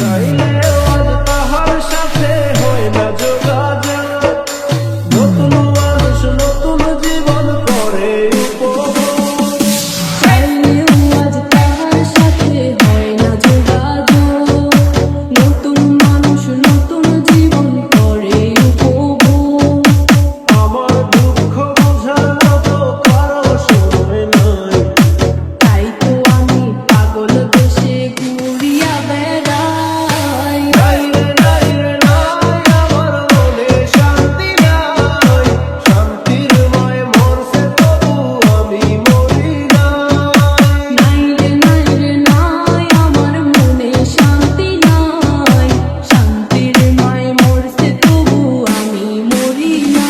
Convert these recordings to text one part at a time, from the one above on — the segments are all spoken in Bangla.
চাইলেও আজ তাহার সাথে হয় না যোগাযোগ। নতুন মানুষ নতুন জীবন করে উপভোগ। চাইলেও আজ তাহার সাথে হয় না যোগাযোগ। নতুন মানুষ নতুন জীবন করে উপভোগ। আমার দুঃখ বোঝার মতো কারো সময় নাই, তাই তো আমি পাগল দেশে ঘুরিয়া বেড়াই। নাই রে নাই রে নাই, আমার মনে শান্তি নাই। শান্তির মায় মরছে তবু আমি মরি নাই। নাই রে নাই রে নাই, আমার মনে শান্তি নাই। শান্তির মায় মরছে তবু আমি মরি না।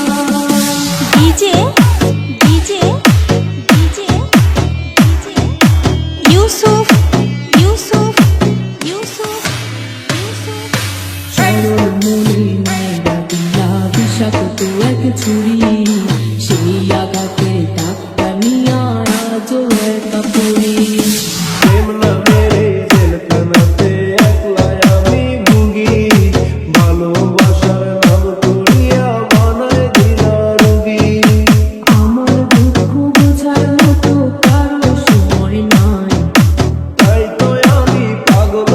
DJ DJ DJ DJ Yusuf Yusuf Yusuf Yusuf সরল মনে নাইরা দিলা বিষাক্ত এক ছুরি। সেই আঘাতে ডাক্তা নিয়া আজও একা পড়ি। প্রেম নামের এই জেলখানাতে একলাই আমি ভুগি। ভালোবাসার নাম করিয়া বানায় দিলা রোগী। আমার দুঃখ বোঝার মতো কারো সময় নাই, তাই তো আমি পাগল